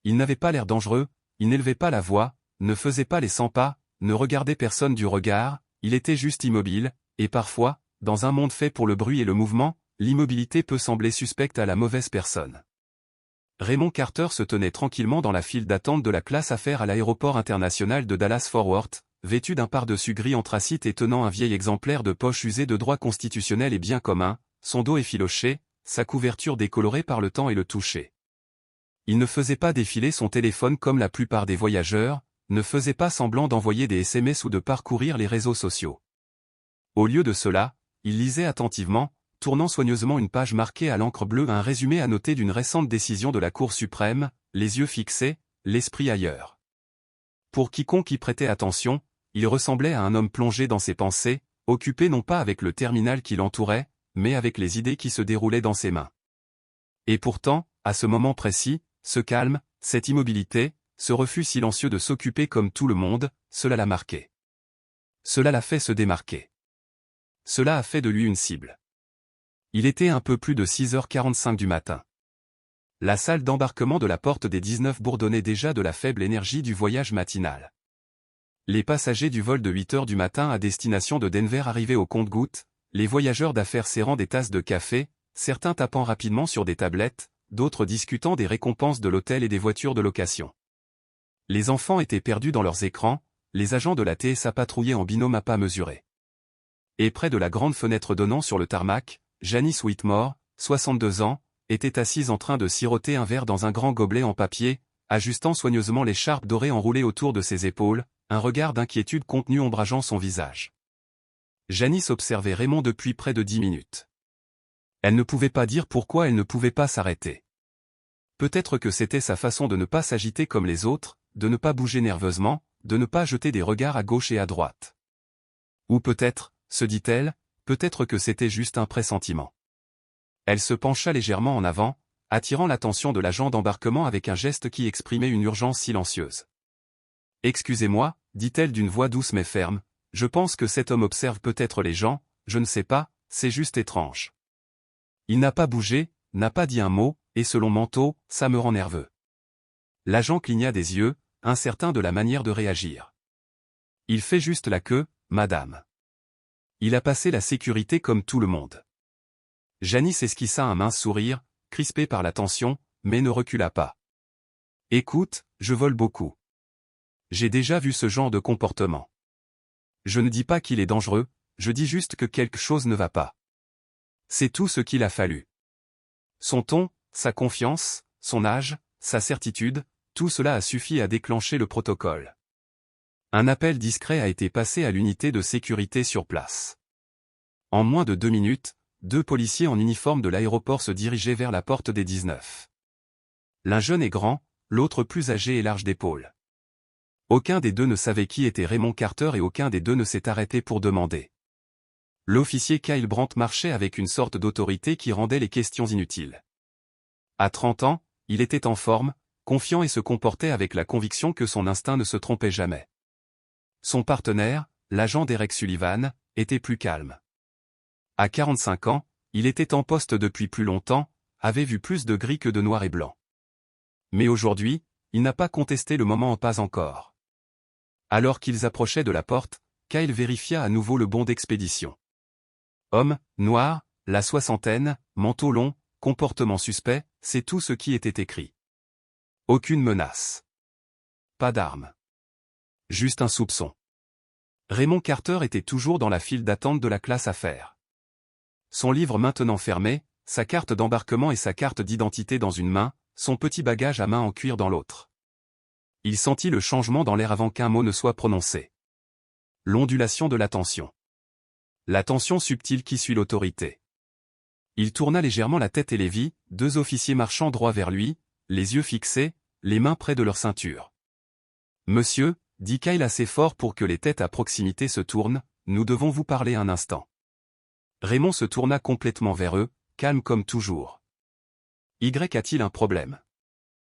Il n'avait pas l'air dangereux, il n'élevait pas la voix, ne faisait pas les 100 pas, ne regardait personne du regard, il était juste immobile, et parfois, dans un monde fait pour le bruit et le mouvement, l'immobilité peut sembler suspecte à la mauvaise personne. Raymond Carter se tenait tranquillement dans la file d'attente de la classe affaires à l'aéroport international de Dallas-Fort Worth, vêtu d'un pardessus gris anthracite et tenant un vieil exemplaire de poche usé de droit constitutionnel et bien commun, son dos effiloché, sa couverture décolorée par le temps et le toucher. Il ne faisait pas défiler son téléphone comme la plupart des voyageurs, ne faisait pas semblant d'envoyer des SMS ou de parcourir les réseaux sociaux. Au lieu de cela, il lisait attentivement, tournant soigneusement une page marquée à l'encre bleue un résumé annoté d'une récente décision de la Cour suprême, les yeux fixés, l'esprit ailleurs. Pour quiconque y prêtait attention, il ressemblait à un homme plongé dans ses pensées, occupé non pas avec le terminal qui l'entourait, mais avec les idées qui se déroulaient dans ses mains. Et pourtant, à ce moment précis, ce calme, cette immobilité, ce refus silencieux de s'occuper comme tout le monde, cela l'a marqué. Cela l'a fait se démarquer. Cela a fait de lui une cible. Il était un peu plus de 6h45 du matin. La salle d'embarquement de la porte des 19 bourdonnait déjà de la faible énergie du voyage matinal. Les passagers du vol de 8h du matin à destination de Denver arrivaient au compte-gouttes, les voyageurs d'affaires serrant des tasses de café, certains tapant rapidement sur des tablettes, d'autres discutant des récompenses de l'hôtel et des voitures de location. Les enfants étaient perdus dans leurs écrans, les agents de la TSA patrouillaient en binôme à pas mesurés. Et près de la grande fenêtre donnant sur le tarmac, Janice Whitmore, 62 ans, était assise en train de siroter un verre dans un grand gobelet en papier, ajustant soigneusement l'écharpe dorée enroulée autour de ses épaules, un regard d'inquiétude contenu ombrageant son visage. Janice observait Raymond depuis près de 10 minutes. Elle ne pouvait pas dire pourquoi elle ne pouvait pas s'arrêter. Peut-être que c'était sa façon de ne pas s'agiter comme les autres, de ne pas bouger nerveusement, de ne pas jeter des regards à gauche et à droite. Ou peut-être, se dit-elle, peut-être que c'était juste un pressentiment. Elle se pencha légèrement en avant, attirant l'attention de l'agent d'embarquement avec un geste qui exprimait une urgence silencieuse. « Excusez-moi, dit-elle d'une voix douce mais ferme, je pense que cet homme observe peut-être les gens, je ne sais pas, c'est juste étrange. Il n'a pas bougé, n'a pas dit un mot, et selon Manteau, ça me rend nerveux. » L'agent cligna des yeux, incertain de la manière de réagir. « Il fait juste la queue, madame. Il a passé la sécurité comme tout le monde. » Janice esquissa un mince sourire, crispé par la tension, mais ne recula pas. « Écoute, je vole beaucoup. J'ai déjà vu ce genre de comportement. Je ne dis pas qu'il est dangereux, je dis juste que quelque chose ne va pas. C'est tout ce qu'il a fallu. » Son ton, sa confiance, son âge, sa certitude, tout cela a suffi à déclencher le protocole. Un appel discret a été passé à l'unité de sécurité sur place. En moins de 2 minutes, 2 policiers en uniforme de l'aéroport se dirigeaient vers la porte des 19. L'un jeune et grand, l'autre plus âgé et large d'épaules. Aucun des deux ne savait qui était Raymond Carter et aucun des deux ne s'est arrêté pour demander. L'officier Kyle Brandt marchait avec une sorte d'autorité qui rendait les questions inutiles. À 30 ans, il était en forme, confiant et se comportait avec la conviction que son instinct ne se trompait jamais. Son partenaire, l'agent Derek Sullivan, était plus calme. À 45 ans, il était en poste depuis plus longtemps, avait vu plus de gris que de noir et blanc. Mais aujourd'hui, il n'a pas contesté le moment pas encore. Alors qu'ils approchaient de la porte, Kyle vérifia à nouveau le bon d'expédition. Homme, noir, la soixantaine, manteau long, comportement suspect, c'est tout ce qui était écrit. Aucune menace. Pas d'armes. Juste un soupçon. Raymond Carter était toujours dans la file d'attente de la classe affaires. Son livre maintenant fermé, sa carte d'embarquement et sa carte d'identité dans une main, son petit bagage à main en cuir dans l'autre. Il sentit le changement dans l'air avant qu'un mot ne soit prononcé. L'ondulation de l'attention. La tension subtile qui suit l'autorité. Il tourna légèrement la tête et les vit, 2 officiers marchant droit vers lui, les yeux fixés, les mains près de leur ceinture. « Monsieur, » dit Kyle assez fort pour que les têtes à proximité se tournent, « nous devons vous parler un instant. » Raymond se tourna complètement vers eux, calme comme toujours. « Y a-t-il un problème ? »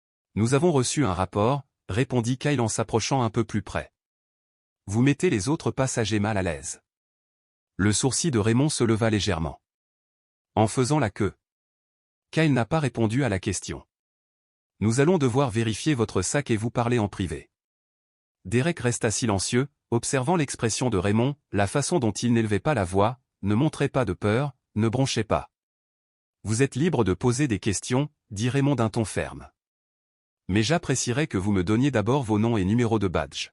« Nous avons reçu un rapport, » répondit Kyle en s'approchant un peu plus près. « Vous mettez les autres passagers mal à l'aise. » Le sourcil de Raymond se leva légèrement. En faisant la queue. Kyle n'a pas répondu à la question. Nous allons devoir vérifier votre sac et vous parler en privé. Derek resta silencieux, observant l'expression de Raymond, la façon dont il n'élevait pas la voix, ne montrait pas de peur, ne bronchait pas. Vous êtes libre de poser des questions, dit Raymond d'un ton ferme. Mais j'apprécierais que vous me donniez d'abord vos noms et numéros de badge.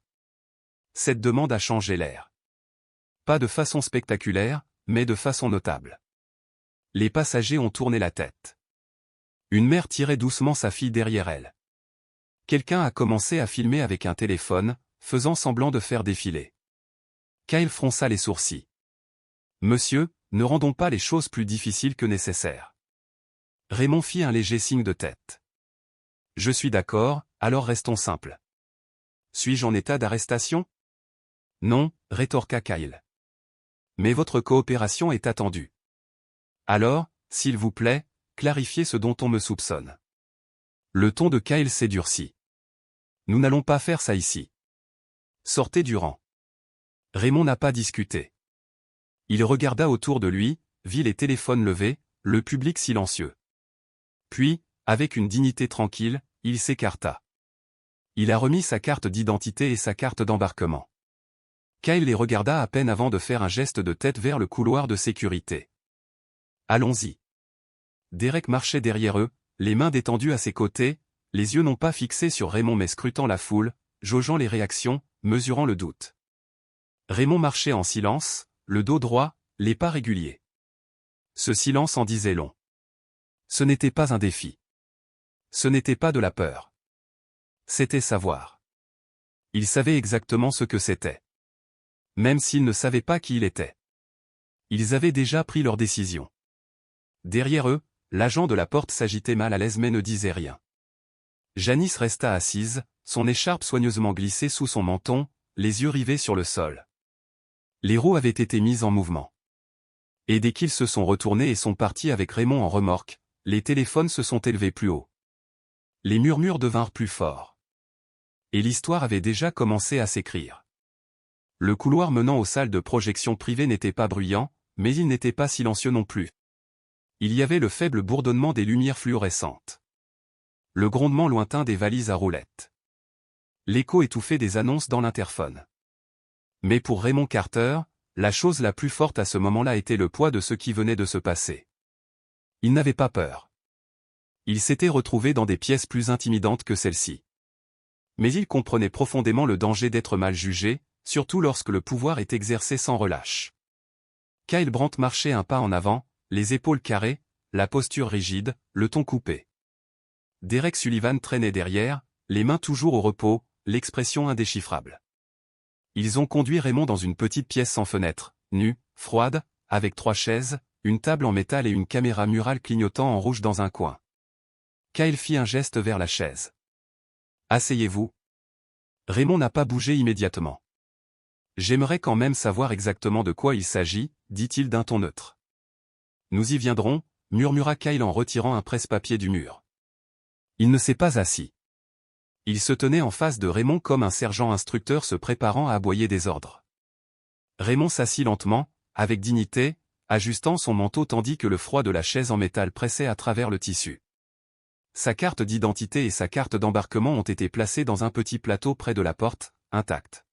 Cette demande a changé l'air. Pas de façon spectaculaire, mais de façon notable. Les passagers ont tourné la tête. Une mère tirait doucement sa fille derrière elle. Quelqu'un a commencé à filmer avec un téléphone, faisant semblant de faire défiler. Kyle fronça les sourcils. Monsieur, ne rendons pas les choses plus difficiles que nécessaire. Raymond fit un léger signe de tête. Je suis d'accord, alors restons simples. Suis-je en état d'arrestation? Non, rétorqua Kyle. Mais votre coopération est attendue. Alors, s'il vous plaît, clarifiez ce dont on me soupçonne. Le ton de Kyle s'édurcit. Nous n'allons pas faire ça ici. Sortez du rang. Raymond n'a pas discuté. Il regarda autour de lui, vit les téléphones levés, le public silencieux. Puis, avec une dignité tranquille, il s'écarta. Il a remis sa carte d'identité et sa carte d'embarquement. Kyle les regarda à peine avant de faire un geste de tête vers le couloir de sécurité. Allons-y. Derek marchait derrière eux, les mains détendues à ses côtés, les yeux non pas fixés sur Raymond mais scrutant la foule, jaugeant les réactions, mesurant le doute. Raymond marchait en silence, le dos droit, les pas réguliers. Ce silence en disait long. Ce n'était pas un défi. Ce n'était pas de la peur. C'était savoir. Il savait exactement ce que c'était. Même s'ils ne savaient pas qui il était. Ils avaient déjà pris leur décision. Derrière eux, l'agent de la porte s'agitait mal à l'aise mais ne disait rien. Janice resta assise, son écharpe soigneusement glissée sous son menton, les yeux rivés sur le sol. Les roues avaient été mises en mouvement. Et dès qu'ils se sont retournés et sont partis avec Raymond en remorque, les téléphones se sont élevés plus haut. Les murmures devinrent plus forts. Et l'histoire avait déjà commencé à s'écrire. Le couloir menant aux salles de projection privées n'était pas bruyant, mais il n'était pas silencieux non plus. Il y avait le faible bourdonnement des lumières fluorescentes. Le grondement lointain des valises à roulettes. L'écho étouffé des annonces dans l'interphone. Mais pour Raymond Carter, la chose la plus forte à ce moment-là était le poids de ce qui venait de se passer. Il n'avait pas peur. Il s'était retrouvé dans des pièces plus intimidantes que celle-ci. Mais il comprenait profondément le danger d'être mal jugé, surtout lorsque le pouvoir est exercé sans relâche. Kyle Brandt marchait un pas en avant, les épaules carrées, la posture rigide, le ton coupé. Derek Sullivan traînait derrière, les mains toujours au repos, l'expression indéchiffrable. Ils ont conduit Raymond dans une petite pièce sans fenêtre, nue, froide, avec 3 chaises, une table en métal et une caméra murale clignotant en rouge dans un coin. Kyle fit un geste vers la chaise. « Asseyez-vous. » Raymond n'a pas bougé immédiatement. « J'aimerais quand même savoir exactement de quoi il s'agit, dit-il d'un ton neutre. »« Nous y viendrons, » murmura Kyle en retirant un presse-papier du mur. Il ne s'est pas assis. Il se tenait en face de Raymond comme un sergent instructeur se préparant à aboyer des ordres. Raymond s'assit lentement, avec dignité, ajustant son manteau tandis que le froid de la chaise en métal pressait à travers le tissu. Sa carte d'identité et sa carte d'embarquement ont été placées dans un petit plateau près de la porte, intactes.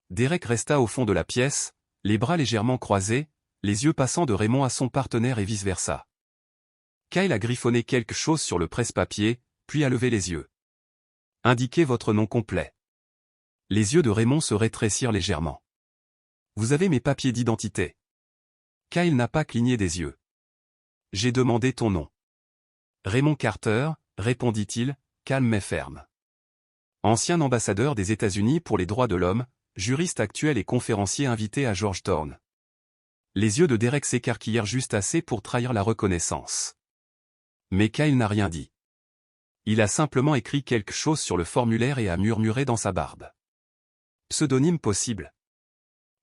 Derek resta au fond de la pièce, les bras légèrement croisés, les yeux passant de Raymond à son partenaire et vice-versa. Kyle a griffonné quelque chose sur le presse-papier, puis a levé les yeux. « Indiquez votre nom complet. » Les yeux de Raymond se rétrécirent légèrement. « Vous avez mes papiers d'identité. » Kyle n'a pas cligné des yeux. « J'ai demandé ton nom. » Raymond Carter, répondit-il, calme mais ferme. Ancien ambassadeur des États-Unis pour les droits de l'homme, juriste actuel et conférencier invité à Georgetown. Les yeux de Derek s'écarquillèrent juste assez pour trahir la reconnaissance. Mais Kyle n'a rien dit. Il a simplement écrit quelque chose sur le formulaire et a murmuré dans sa barbe. Pseudonyme possible.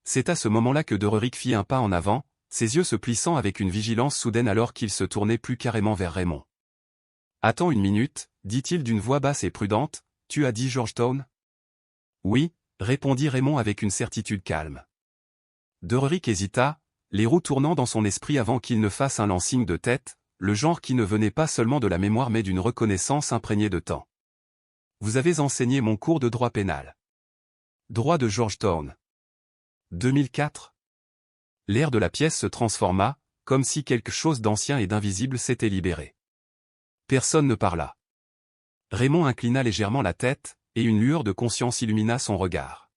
C'est à ce moment-là que Derek fit un pas en avant, ses yeux se plissant avec une vigilance soudaine alors qu'il se tournait plus carrément vers Raymond. « Attends une minute, dit-il d'une voix basse et prudente, tu as dit Georgetown ? » « Oui, » répondit Raymond avec une certitude calme. Derek hésita, les roues tournant dans son esprit avant qu'il ne fasse un lent signe de tête, le genre qui ne venait pas seulement de la mémoire mais d'une reconnaissance imprégnée de temps. Vous avez enseigné mon cours de droit pénal. Droit de Georgetown. 2004. L'air de la pièce se transforma, comme si quelque chose d'ancien et d'invisible s'était libéré. Personne ne parla. Raymond inclina légèrement la tête, et une lueur de conscience illumina son regard.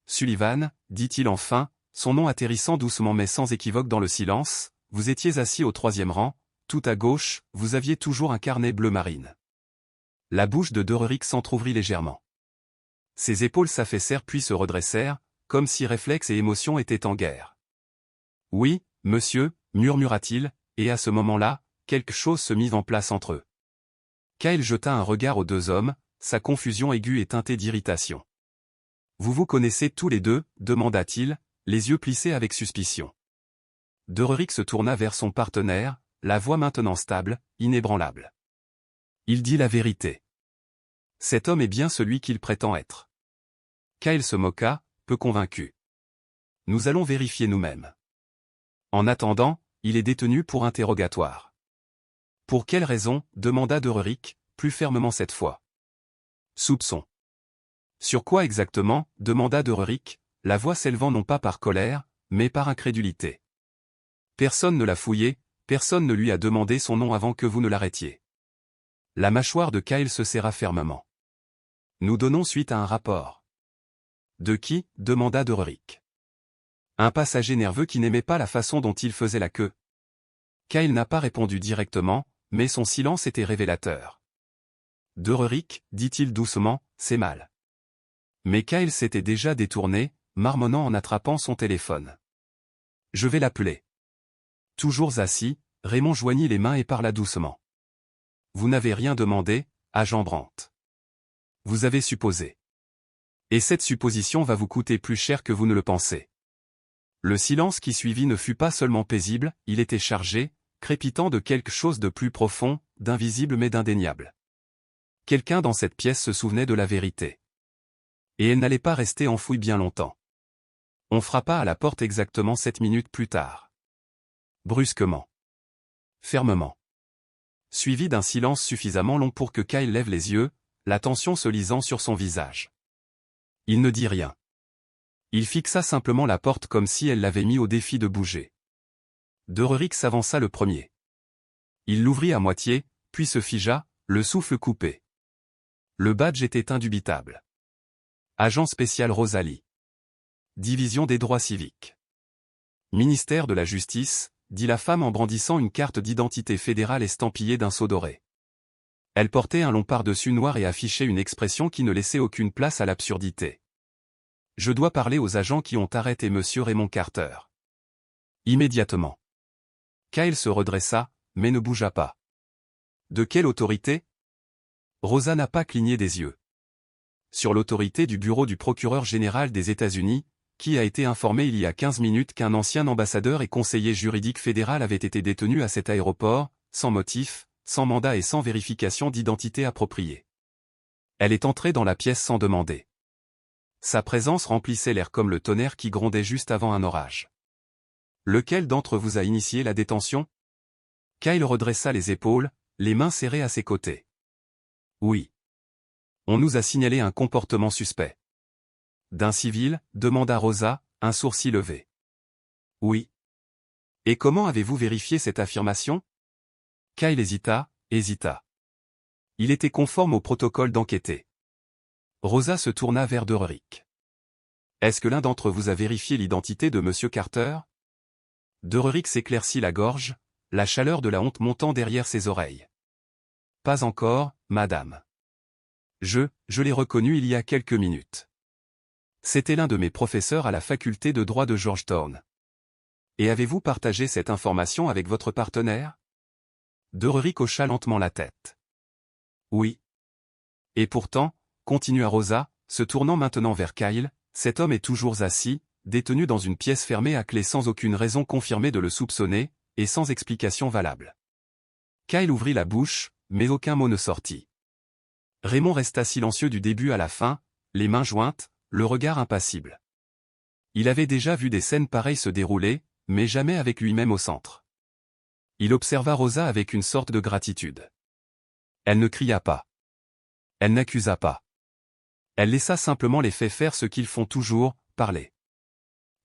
Sullivan, dit-il enfin, son nom atterrissant doucement mais sans équivoque dans le silence, vous étiez assis au 3e rang, tout à gauche, vous aviez toujours un carnet bleu marine. La bouche de Dererik s'entr'ouvrit légèrement. Ses épaules s'affaissèrent puis se redressèrent, comme si réflexe et émotion étaient en guerre. Oui, monsieur, murmura-t-il, et à ce moment-là, quelque chose se mit en place entre eux. Kyle jeta un regard aux deux hommes, sa confusion aiguë et teintée d'irritation. Vous vous connaissez tous les deux, demanda-t-il, les yeux plissés avec suspicion. Dererik se tourna vers son partenaire, la voix maintenant stable, inébranlable. Il dit la vérité. Cet homme est bien celui qu'il prétend être. Kyle se moqua, peu convaincu. Nous allons vérifier nous-mêmes. En attendant, il est détenu pour interrogatoire. Pour quelle raison, demanda Dererik, plus fermement cette fois. Soupçon. Sur quoi exactement, demanda Dererik, la voix s'élevant non pas par colère, mais par incrédulité. Personne ne l'a fouillé, personne ne lui a demandé son nom avant que vous ne l'arrêtiez. La mâchoire de Kyle se serra fermement. Nous donnons suite à un rapport. De qui, demanda Dererik. Un passager nerveux qui n'aimait pas la façon dont il faisait la queue. Kyle n'a pas répondu directement, mais son silence était révélateur. Dererik, dit-il doucement, c'est mal. Mais Kyle s'était déjà détourné, marmonnant en attrapant son téléphone. Je vais l'appeler. Toujours assis, Raymond joignit les mains et parla doucement. Vous n'avez rien demandé, agent Brandt. Vous avez supposé. Et cette supposition va vous coûter plus cher que vous ne le pensez. Le silence qui suivit ne fut pas seulement paisible, il était chargé, crépitant de quelque chose de plus profond, d'invisible mais d'indéniable. Quelqu'un dans cette pièce se souvenait de la vérité. Et elle n'allait pas rester enfouie bien longtemps. On frappa à la porte exactement 7 minutes plus tard. Brusquement. Fermement. Suivi d'un silence suffisamment long pour que Kyle lève les yeux, la tension se lisant sur son visage. Il ne dit rien. Il fixa simplement la porte comme si elle l'avait mis au défi de bouger. Dererik s'avança le premier. Il l'ouvrit à moitié, puis se figea, le souffle coupé. Le badge était indubitable. Agent spécial Rosalie. Division des droits civiques. Ministère de la Justice, dit la femme en brandissant une carte d'identité fédérale estampillée d'un sceau doré. Elle portait un long pardessus noir et affichait une expression qui ne laissait aucune place à l'absurdité. Je dois parler aux agents qui ont arrêté M. Raymond Carter. Immédiatement. Kyle se redressa, mais ne bougea pas. De quelle autorité? Rosa n'a pas cligné des yeux. Sur l'autorité du bureau du procureur général des États-Unis, qui a été informé il y a 15 minutes qu'un ancien ambassadeur et conseiller juridique fédéral avait été détenu à cet aéroport, sans motif, sans mandat et sans vérification d'identité appropriée. Elle est entrée dans la pièce sans demander. Sa présence remplissait l'air comme le tonnerre qui grondait juste avant un orage. Lequel d'entre vous a initié la détention? Kyle redressa les épaules, les mains serrées à ses côtés. Oui. On nous a signalé un comportement suspect. D'un civil, demanda Rosa, un sourcil levé. Oui. Et comment avez-vous vérifié cette affirmation? Kyle hésita. Il était conforme au protocole d'enquêter. Rosa se tourna vers Dererik. Est-ce que l'un d'entre vous a vérifié l'identité de M. Carter? Dererik s'éclaircit la gorge, la chaleur de la honte montant derrière ses oreilles. Pas encore, madame. Je l'ai reconnu il y a quelques minutes. C'était l'un de mes professeurs à la faculté de droit de Georgetown. Et avez-vous partagé cette information avec votre partenaire? Dererik hocha lentement la tête. Oui. Et pourtant, continua Rosa, se tournant maintenant vers Kyle, cet homme est toujours assis, détenu dans une pièce fermée à clé sans aucune raison confirmée de le soupçonner, et sans explication valable. Kyle ouvrit la bouche, mais aucun mot ne sortit. Raymond resta silencieux du début à la fin, les mains jointes, le regard impassible. Il avait déjà vu des scènes pareilles se dérouler, mais jamais avec lui-même au centre. Il observa Rosa avec une sorte de gratitude. Elle ne cria pas. Elle n'accusa pas. Elle laissa simplement les faits faire ce qu'ils font toujours, parler.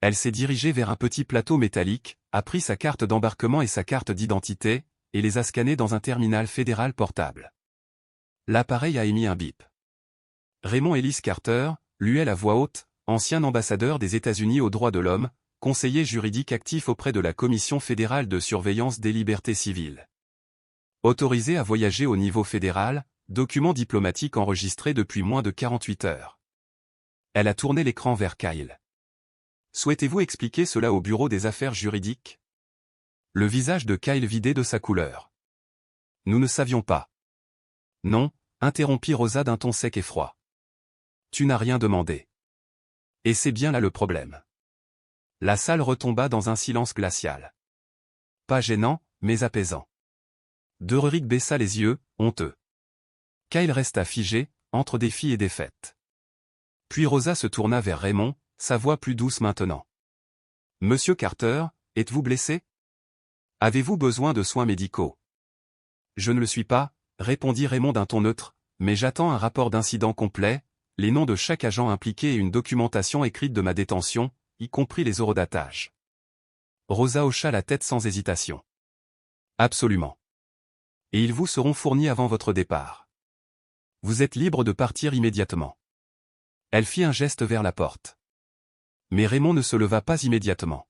Elle s'est dirigée vers un petit plateau métallique, a pris sa carte d'embarquement et sa carte d'identité, et les a scannés dans un terminal fédéral portable. L'appareil a émis un bip. Raymond Ellis Carter, l'UL à voix haute, ancien ambassadeur des États-Unis aux droits de l'homme, conseiller juridique actif auprès de la Commission fédérale de surveillance des libertés civiles. Autorisé à voyager au niveau fédéral, document diplomatique enregistré depuis moins de 48 heures. Elle a tourné l'écran vers Kyle. Souhaitez-vous expliquer cela au bureau des affaires juridiques? Le visage de Kyle vidé de sa couleur. Nous ne savions pas. Non, interrompit Rosa d'un ton sec et froid. Tu n'as rien demandé. Et c'est bien là le problème. La salle retomba dans un silence glacial. Pas gênant, mais apaisant. Dererik baissa les yeux, honteux. Kyle resta figé, entre défi et défaite. Puis Rosa se tourna vers Raymond, sa voix plus douce maintenant. Monsieur Carter, êtes-vous blessé? Avez-vous besoin de soins médicaux? Je ne le suis pas, répondit Raymond d'un ton neutre, mais j'attends un rapport d'incident complet, les noms de chaque agent impliqué et une documentation écrite de ma détention, y compris les horodatages. Rosa hocha la tête sans hésitation. Absolument. Et ils vous seront fournis avant votre départ. Vous êtes libre de partir immédiatement. Elle fit un geste vers la porte. Mais Raymond ne se leva pas immédiatement.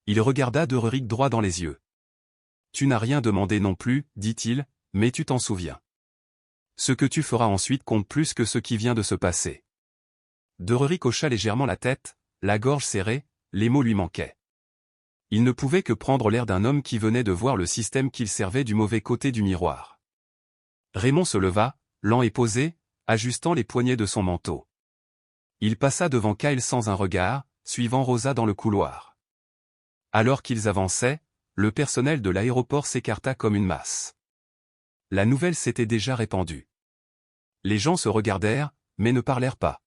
Il regarda Dererik droit dans les yeux. Tu n'as rien demandé non plus, dit-il, mais tu t'en souviens. Ce que tu feras ensuite compte plus que ce qui vient de se passer. Dererik hocha légèrement la tête, la gorge serrée, les mots lui manquaient. Il ne pouvait que prendre l'air d'un homme qui venait de voir le système qu'il servait du mauvais côté du miroir. Raymond se leva, lent et posé, ajustant les poignets de son manteau. Il passa devant Kyle sans un regard, suivant Rosa dans le couloir. Alors qu'ils avançaient, le personnel de l'aéroport s'écarta comme une masse. La nouvelle s'était déjà répandue. Les gens se regardèrent, mais ne parlèrent pas.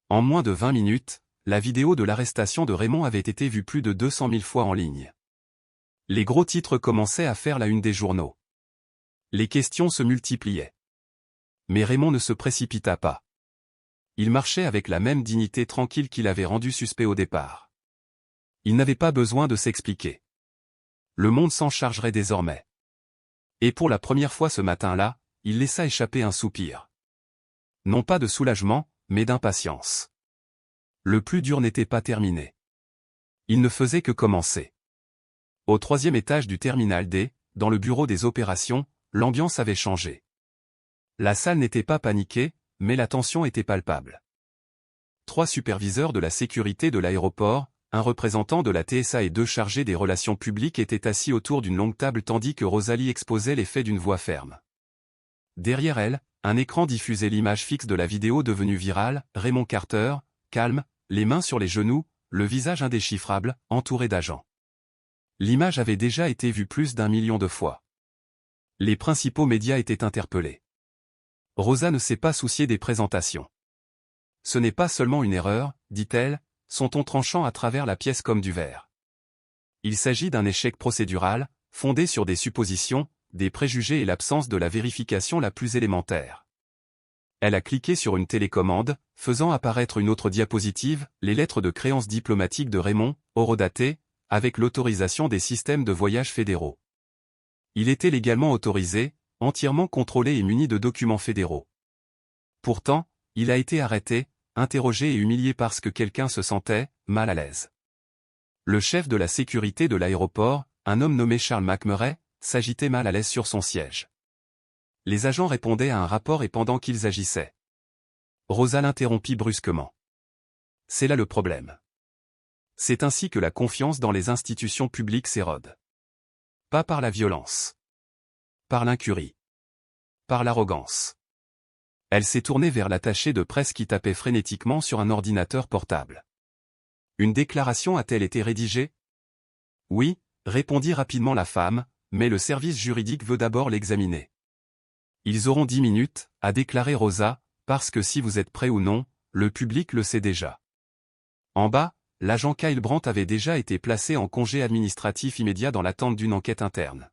En moins de 20 minutes, la vidéo de l'arrestation de Raymond avait été vue plus de 200 000 fois en ligne. Les gros titres commençaient à faire la une des journaux. Les questions se multipliaient. Mais Raymond ne se précipita pas. Il marchait avec la même dignité tranquille qu'il avait rendu suspect au départ. Il n'avait pas besoin de s'expliquer. Le monde s'en chargerait désormais. Et pour la première fois ce matin-là, il laissa échapper un soupir. Non pas de soulagement, mais d'impatience. Le plus dur n'était pas terminé. Il ne faisait que commencer. Au 3e étage du terminal D, dans le bureau des opérations, l'ambiance avait changé. La salle n'était pas paniquée, mais la tension était palpable. 3 superviseurs de la sécurité de l'aéroport, un représentant de la TSA et 2 chargés des relations publiques étaient assis autour d'une longue table tandis que Rosalie exposait les faits d'une voix ferme. Derrière elle, un écran diffusait l'image fixe de la vidéo devenue virale, Raymond Carter, calme, les mains sur les genoux, le visage indéchiffrable, entouré d'agents. L'image avait déjà été vue plus d'1 million de fois. Les principaux médias étaient interpellés. Rosa ne s'est pas souciée des présentations. Ce n'est pas seulement une erreur, dit-elle, son ton tranchant à travers la pièce comme du verre. Il s'agit d'un échec procédural, fondé sur des suppositions, des préjugés et l'absence de la vérification la plus élémentaire. Elle a cliqué sur une télécommande, faisant apparaître une autre diapositive, les lettres de créance diplomatique de Raymond, horodatées, avec l'autorisation des systèmes de voyage fédéraux. Il était légalement autorisé, entièrement contrôlé et muni de documents fédéraux. Pourtant, il a été arrêté, interrogé et humilié parce que quelqu'un se sentait mal à l'aise. Le chef de la sécurité de l'aéroport, un homme nommé Charles McMurray, s'agitait mal à l'aise sur son siège. Les agents répondaient à un rapport et pendant qu'ils agissaient. Rosa l'interrompit brusquement. C'est là le problème. C'est ainsi que la confiance dans les institutions publiques s'érode. Pas par la violence. Par l'incurie. Par l'arrogance. Elle s'est tournée vers l'attaché de presse qui tapait frénétiquement sur un ordinateur portable. Une déclaration a-t-elle été rédigée? Oui, répondit rapidement la femme, mais le service juridique veut d'abord l'examiner. Ils auront 10 minutes, a déclaré Rosa, parce que si vous êtes prêt ou non, le public le sait déjà. En bas, l'agent Kyle Brandt avait déjà été placé en congé administratif immédiat dans l'attente d'une enquête interne.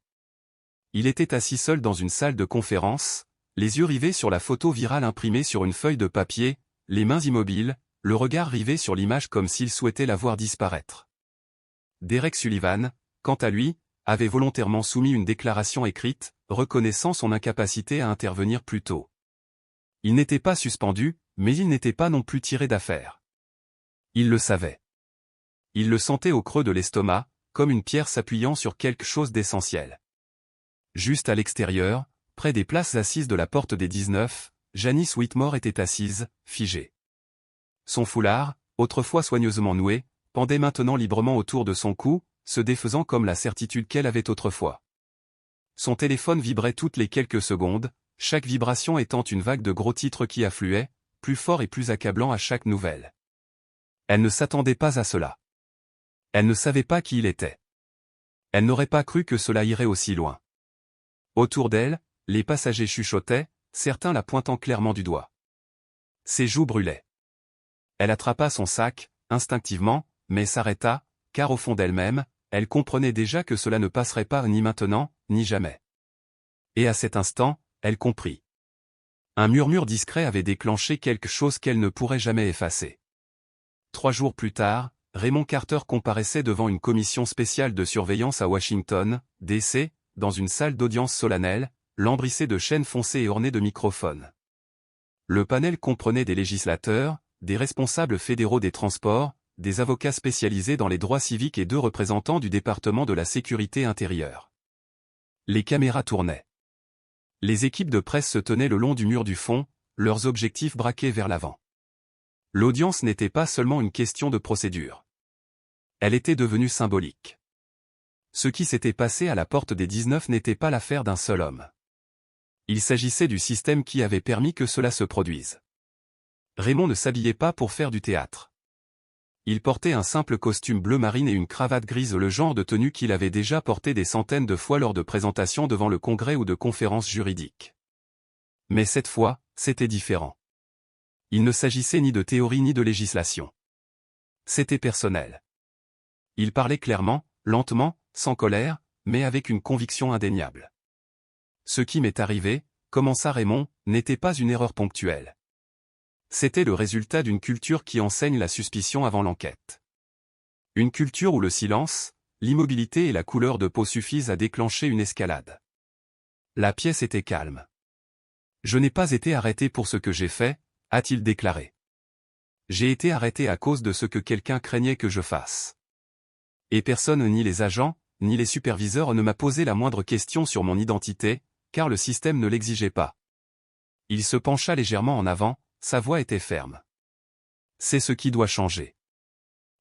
Il était assis seul dans une salle de conférence, les yeux rivés sur la photo virale imprimée sur une feuille de papier, les mains immobiles, le regard rivé sur l'image comme s'il souhaitait la voir disparaître. Derek Sullivan, quant à lui, avait volontairement soumis une déclaration écrite, reconnaissant son incapacité à intervenir plus tôt. Il n'était pas suspendu, mais il n'était pas non plus tiré d'affaire. Il le savait. Il le sentait au creux de l'estomac, comme une pierre s'appuyant sur quelque chose d'essentiel. Juste à l'extérieur, près des places assises de la porte des 19, Janice Whitmore était assise, figée. Son foulard, autrefois soigneusement noué, pendait maintenant librement autour de son cou, se défaisant comme la certitude qu'elle avait autrefois. Son téléphone vibrait toutes les quelques secondes, chaque vibration étant une vague de gros titres qui affluaient, plus fort et plus accablant à chaque nouvelle. Elle ne s'attendait pas à cela. Elle ne savait pas qui il était. Elle n'aurait pas cru que cela irait aussi loin. Autour d'elle, les passagers chuchotaient, certains la pointant clairement du doigt. Ses joues brûlaient. Elle attrapa son sac, instinctivement, mais s'arrêta, car au fond d'elle-même, elle comprenait déjà que cela ne passerait pas ni maintenant, ni jamais. Et à cet instant, elle comprit. Un murmure discret avait déclenché quelque chose qu'elle ne pourrait jamais effacer. 3 jours plus tard, Raymond Carter comparaissait devant une commission spéciale de surveillance à Washington, D.C., dans une salle d'audience solennelle, lambrissée de chaînes foncées et ornée de microphones. Le panel comprenait des législateurs, des responsables fédéraux des transports, des avocats spécialisés dans les droits civiques et 2 représentants du département de la sécurité intérieure. Les caméras tournaient. Les équipes de presse se tenaient le long du mur du fond, leurs objectifs braqués vers l'avant. L'audience n'était pas seulement une question de procédure. Elle était devenue symbolique. Ce qui s'était passé à la porte des 19 n'était pas l'affaire d'un seul homme. Il s'agissait du système qui avait permis que cela se produise. Raymond ne s'habillait pas pour faire du théâtre. Il portait un simple costume bleu marine et une cravate grise, le genre de tenue qu'il avait déjà porté des centaines de fois lors de présentations devant le congrès ou de conférences juridiques. Mais cette fois, c'était différent. Il ne s'agissait ni de théorie ni de législation. C'était personnel. Il parlait clairement, lentement, sans colère, mais avec une conviction indéniable. Ce qui m'est arrivé, commença Raymond, n'était pas une erreur ponctuelle. C'était le résultat d'une culture qui enseigne la suspicion avant l'enquête. Une culture où le silence, l'immobilité et la couleur de peau suffisent à déclencher une escalade. La pièce était calme. « Je n'ai pas été arrêté pour ce que j'ai fait », a-t-il déclaré. « J'ai été arrêté à cause de ce que quelqu'un craignait que je fasse. Et personne, ni les agents, ni les superviseurs ne m'a posé la moindre question sur mon identité, car le système ne l'exigeait pas. » Il se pencha légèrement en avant, sa voix était ferme. C'est ce qui doit changer.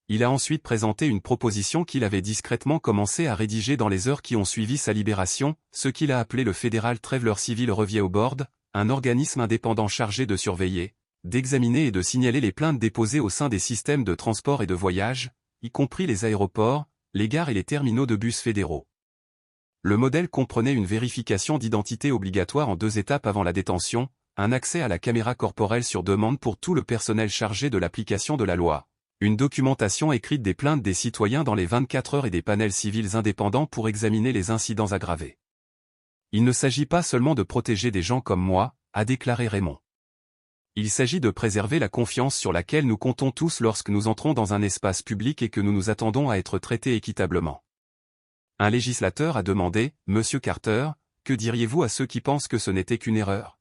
Il a ensuite présenté une proposition qu'il avait discrètement commencé à rédiger dans les heures qui ont suivi sa libération, ce qu'il a appelé le Federal Traveler Civil Review Board, un organisme indépendant chargé de surveiller, d'examiner et de signaler les plaintes déposées au sein des systèmes de transport et de voyage, y compris les aéroports, les gares et les terminaux de bus fédéraux. Le modèle comprenait une vérification d'identité obligatoire en 2 étapes avant la détention, un accès à la caméra corporelle sur demande pour tout le personnel chargé de l'application de la loi, une documentation écrite des plaintes des citoyens dans les 24 heures et des panels civils indépendants pour examiner les incidents aggravés. Il ne s'agit pas seulement de protéger des gens comme moi, a déclaré Raymond. Il s'agit de préserver la confiance sur laquelle nous comptons tous lorsque nous entrons dans un espace public et que nous nous attendons à être traités équitablement. Un législateur a demandé, « Monsieur Carter, que diriez-vous à ceux qui pensent que ce n'était qu'une erreur ?»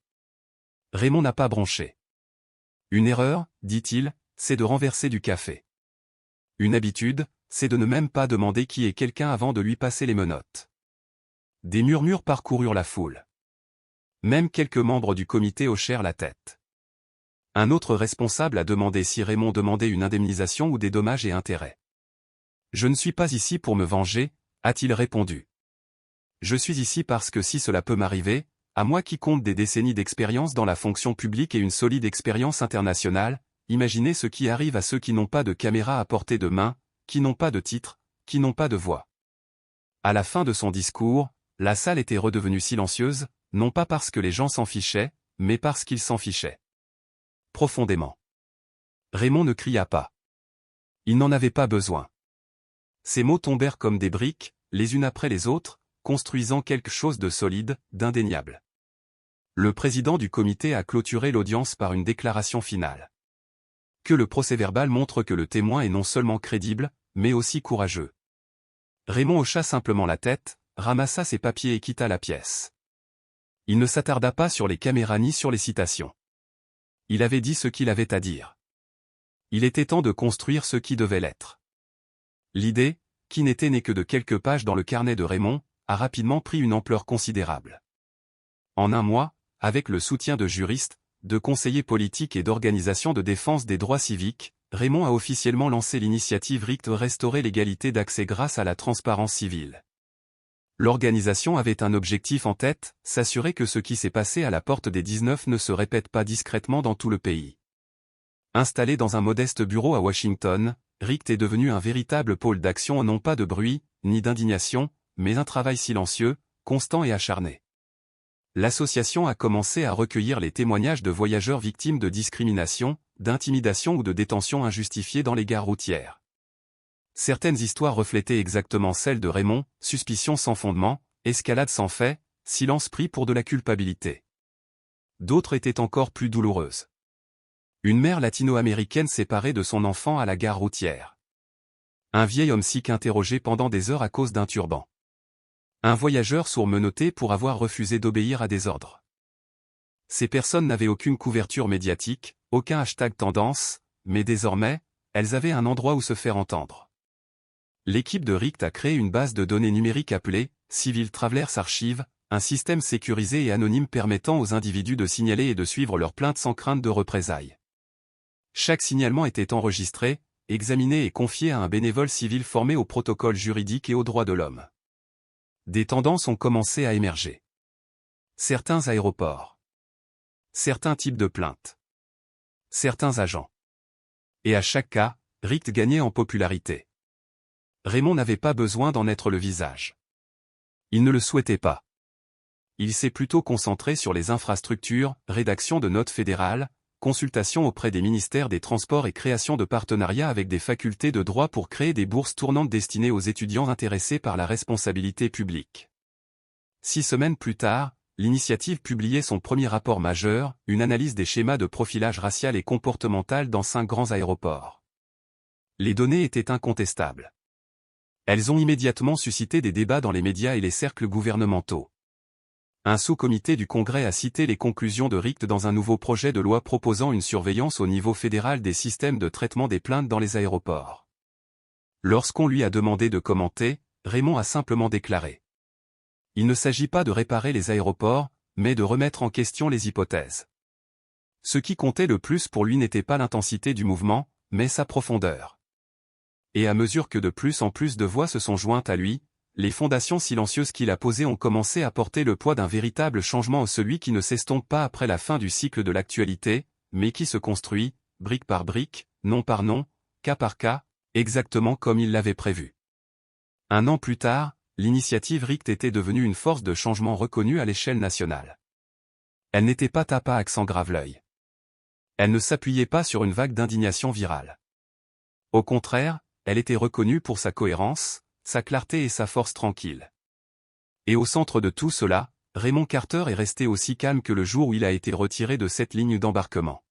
Raymond n'a pas bronché. « Une erreur, dit-il, c'est de renverser du café. Une habitude, c'est de ne même pas demander qui est quelqu'un avant de lui passer les menottes. » Des murmures parcoururent la foule. Même quelques membres du comité hochèrent la tête. Un autre responsable a demandé si Raymond demandait une indemnisation ou des dommages et intérêts. « Je ne suis pas ici pour me venger, » a-t-il répondu. « Je suis ici parce que si cela peut m'arriver, à moi qui compte des décennies d'expérience dans la fonction publique et une solide expérience internationale, imaginez ce qui arrive à ceux qui n'ont pas de caméra à portée de main, qui n'ont pas de titre, qui n'ont pas de voix. » À la fin de son discours, la salle était redevenue silencieuse, non pas parce que les gens s'en fichaient, mais parce qu'ils s'en fichaient. Profondément. Raymond ne cria pas. Il n'en avait pas besoin. Ces mots tombèrent comme des briques, les unes après les autres, construisant quelque chose de solide, d'indéniable. Le président du comité a clôturé l'audience par une déclaration finale. Que le procès-verbal montre que le témoin est non seulement crédible, mais aussi courageux. Raymond hocha simplement la tête, ramassa ses papiers et quitta la pièce. Il ne s'attarda pas sur les caméras ni sur les citations. Il avait dit ce qu'il avait à dire. Il était temps de construire ce qui devait l'être. L'idée, qui n'était née que de quelques pages dans le carnet de Raymond, a rapidement pris une ampleur considérable. En un mois, avec le soutien de juristes, de conseillers politiques et d'organisations de défense des droits civiques, Raymond a officiellement lancé l'initiative RICT Restaurer l'égalité d'accès grâce à la transparence civile. L'organisation avait un objectif en tête, s'assurer que ce qui s'est passé à la porte des 19 ne se répète pas discrètement dans tout le pays. Installé dans un modeste bureau à Washington, RICT est devenu un véritable pôle d'action non pas de bruit, ni d'indignation, mais un travail silencieux, constant et acharné. L'association a commencé à recueillir les témoignages de voyageurs victimes de discrimination, d'intimidation ou de détention injustifiée dans les gares routières. Certaines histoires reflétaient exactement celles de Raymond, suspicion sans fondement, escalade sans fait, silence pris pour de la culpabilité. D'autres étaient encore plus douloureuses. Une mère latino-américaine séparée de son enfant à la gare routière. Un vieil homme sikh interrogé pendant des heures à cause d'un turban. Un voyageur sourd menotté pour avoir refusé d'obéir à des ordres. Ces personnes n'avaient aucune couverture médiatique, aucun hashtag tendance, mais désormais, elles avaient un endroit où se faire entendre. L'équipe de RICT a créé une base de données numérique appelée Civil Travelers Archive, un système sécurisé et anonyme permettant aux individus de signaler et de suivre leurs plaintes sans crainte de représailles. Chaque signalement était enregistré, examiné et confié à un bénévole civil formé au protocole juridique et aux droits de l'homme. Des tendances ont commencé à émerger. Certains aéroports. Certains types de plaintes. Certains agents. Et à chaque cas, RICT gagnait en popularité. Raymond n'avait pas besoin d'en être le visage. Il ne le souhaitait pas. Il s'est plutôt concentré sur les infrastructures, rédaction de notes fédérales, consultation auprès des ministères des Transports et création de partenariats avec des facultés de droit pour créer des bourses tournantes destinées aux étudiants intéressés par la responsabilité publique. 6 semaines plus tard, l'initiative publiait son premier rapport majeur, une analyse des schémas de profilage racial et comportemental dans 5 grands aéroports. Les données étaient incontestables. Elles ont immédiatement suscité des débats dans les médias et les cercles gouvernementaux. Un sous-comité du Congrès a cité les conclusions de RICT dans un nouveau projet de loi proposant une surveillance au niveau fédéral des systèmes de traitement des plaintes dans les aéroports. Lorsqu'on lui a demandé de commenter, Raymond a simplement déclaré. Il ne s'agit pas de réparer les aéroports, mais de remettre en question les hypothèses. Ce qui comptait le plus pour lui n'était pas l'intensité du mouvement, mais sa profondeur. Et à mesure que de plus en plus de voix se sont jointes à lui, les fondations silencieuses qu'il a posées ont commencé à porter le poids d'un véritable changement, celui qui ne s'estompe pas après la fin du cycle de l'actualité, mais qui se construit, brique par brique, nom par nom, cas par cas, exactement comme il l'avait prévu. Un an plus tard, l'initiative RICT était devenue une force de changement reconnue à l'échelle nationale. Elle n'était pas tapa accent grave-l'œil. Elle ne s'appuyait pas sur une vague d'indignation virale. Au contraire, elle était reconnue pour sa cohérence, sa clarté et sa force tranquille. Et au centre de tout cela, Raymond Carter est resté aussi calme que le jour où il a été retiré de cette ligne d'embarquement.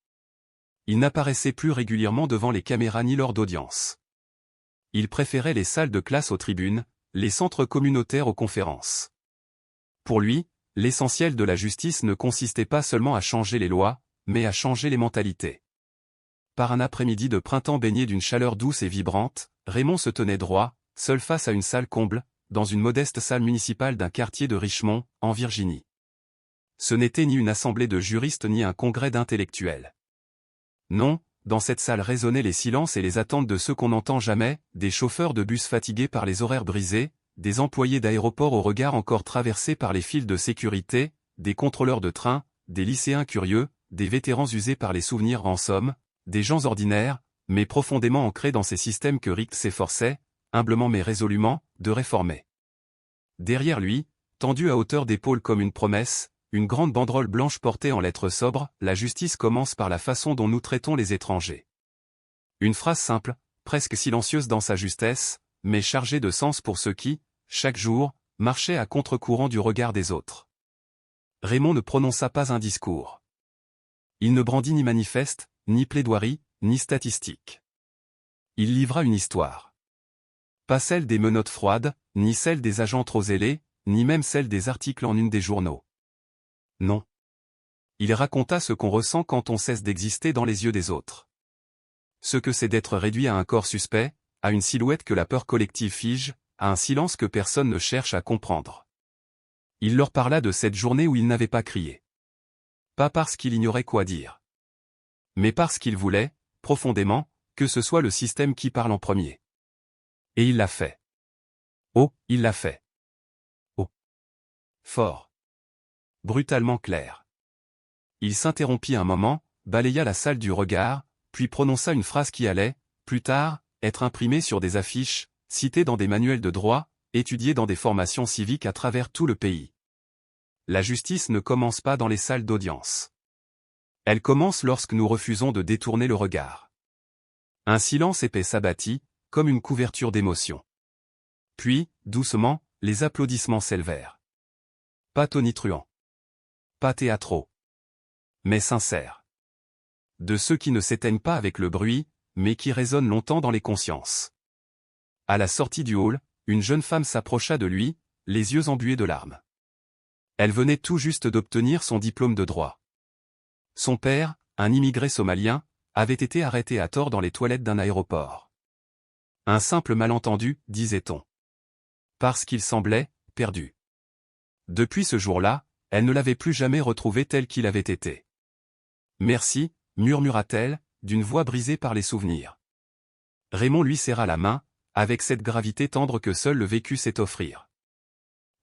Il n'apparaissait plus régulièrement devant les caméras ni lors d'audience. Il préférait les salles de classe aux tribunes, les centres communautaires aux conférences. Pour lui, l'essentiel de la justice ne consistait pas seulement à changer les lois, mais à changer les mentalités. Par un après-midi de printemps baigné d'une chaleur douce et vibrante, Raymond se tenait droit, seul face à une salle comble, dans une modeste salle municipale d'un quartier de Richmond, en Virginie. Ce n'était ni une assemblée de juristes ni un congrès d'intellectuels. Non, dans cette salle résonnaient les silences et les attentes de ceux qu'on n'entend jamais, des chauffeurs de bus fatigués par les horaires brisés, des employés d'aéroports au regard encore traversé par les fils de sécurité, des contrôleurs de train, des lycéens curieux, des vétérans usés par les souvenirs en somme, des gens ordinaires, mais profondément ancrés dans ces systèmes que RICT s'efforçait, humblement mais résolument, de réformer. Derrière lui, tendue à hauteur d'épaule comme une promesse, une grande banderole blanche portée en lettres sobres, la justice commence par la façon dont nous traitons les étrangers. Une phrase simple, presque silencieuse dans sa justesse, mais chargée de sens pour ceux qui, chaque jour, marchaient à contre-courant du regard des autres. Raymond ne prononça pas un discours. Il ne brandit ni manifeste, ni plaidoirie, ni statistique. Il livra une histoire. Pas celle des menottes froides, ni celle des agents trop zélés, ni même celle des articles en une des journaux. Non. Il raconta ce qu'on ressent quand on cesse d'exister dans les yeux des autres. Ce que c'est d'être réduit à un corps suspect, à une silhouette que la peur collective fige, à un silence que personne ne cherche à comprendre. Il leur parla de cette journée où il n'avait pas crié. Pas parce qu'il ignorait quoi dire. Mais parce qu'il voulait, profondément, que ce soit le système qui parle en premier. Et il l'a fait. Oh, il l'a fait. Oh. Fort. Brutalement clair. Il s'interrompit un moment, balaya la salle du regard, puis prononça une phrase qui allait, plus tard, être imprimée sur des affiches, citée dans des manuels de droit, étudiée dans des formations civiques à travers tout le pays. La justice ne commence pas dans les salles d'audience. Elle commence lorsque nous refusons de détourner le regard. Un silence épais s'abattit, comme une couverture d'émotion. Puis, doucement, les applaudissements s'élevèrent. Pas tonitruants. Pas théâtraux. Mais sincères. De ceux qui ne s'éteignent pas avec le bruit, mais qui résonnent longtemps dans les consciences. À la sortie du hall, une jeune femme s'approcha de lui, les yeux embués de larmes. Elle venait tout juste d'obtenir son diplôme de droit. Son père, un immigré somalien, avait été arrêté à tort dans les toilettes d'un aéroport. Un simple malentendu, disait-on. Parce qu'il semblait perdu. Depuis ce jour-là, elle ne l'avait plus jamais retrouvé tel qu'il avait été. Merci, murmura-t-elle, d'une voix brisée par les souvenirs. Raymond lui serra la main, avec cette gravité tendre que seul le vécu sait offrir.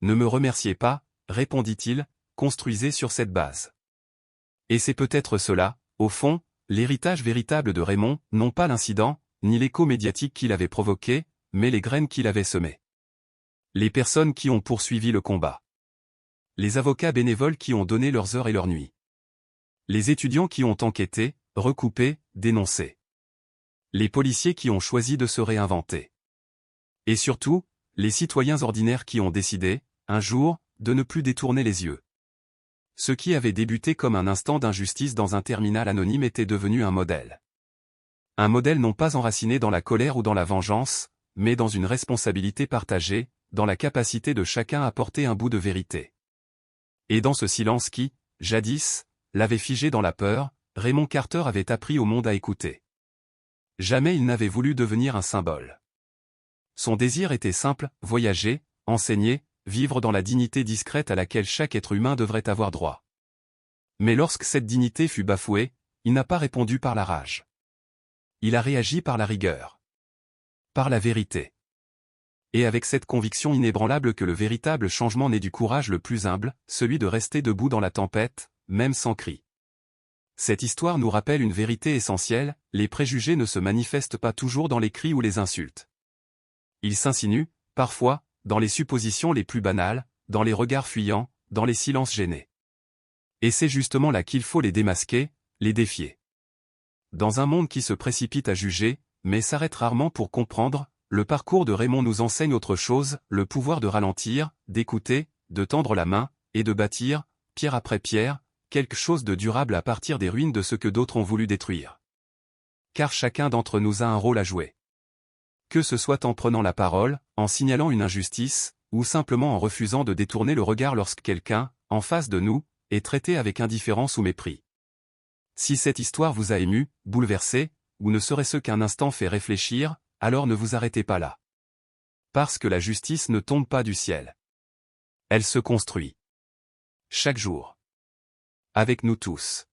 Ne me remerciez pas, répondit-il, construisez sur cette base. Et c'est peut-être cela, au fond, l'héritage véritable de Raymond, non pas l'incident, ni l'écho médiatique qu'il avait provoqué, mais les graines qu'il avait semées. Les personnes qui ont poursuivi le combat. Les avocats bénévoles qui ont donné leurs heures et leurs nuits. Les étudiants qui ont enquêté, recoupé, dénoncé. Les policiers qui ont choisi de se réinventer. Et surtout, les citoyens ordinaires qui ont décidé, un jour, de ne plus détourner les yeux. Ce qui avait débuté comme un instant d'injustice dans un terminal anonyme était devenu un modèle. Un modèle non pas enraciné dans la colère ou dans la vengeance, mais dans une responsabilité partagée, dans la capacité de chacun à porter un bout de vérité. Et dans ce silence qui, jadis, l'avait figé dans la peur, Raymond Carter avait appris au monde à écouter. Jamais il n'avait voulu devenir un symbole. Son désir était simple, voyager, enseigner, vivre dans la dignité discrète à laquelle chaque être humain devrait avoir droit. Mais lorsque cette dignité fut bafouée, il n'a pas répondu par la rage. Il a réagi par la rigueur. Par la vérité. Et avec cette conviction inébranlable que le véritable changement naît du courage le plus humble, celui de rester debout dans la tempête, même sans cri. Cette histoire nous rappelle une vérité essentielle, les préjugés ne se manifestent pas toujours dans les cris ou les insultes. Ils s'insinuent, parfois, dans les suppositions les plus banales, dans les regards fuyants, dans les silences gênés. Et c'est justement là qu'il faut les démasquer, les défier. Dans un monde qui se précipite à juger, mais s'arrête rarement pour comprendre, le parcours de Raymond nous enseigne autre chose, le pouvoir de ralentir, d'écouter, de tendre la main, et de bâtir, pierre après pierre, quelque chose de durable à partir des ruines de ce que d'autres ont voulu détruire. Car chacun d'entre nous a un rôle à jouer. Que ce soit en prenant la parole, en signalant une injustice, ou simplement en refusant de détourner le regard lorsque quelqu'un, en face de nous, est traité avec indifférence ou mépris. Si cette histoire vous a ému, bouleversé, ou ne serait-ce qu'un instant fait réfléchir, alors ne vous arrêtez pas là. Parce que la justice ne tombe pas du ciel. Elle se construit. Chaque jour. Avec nous tous.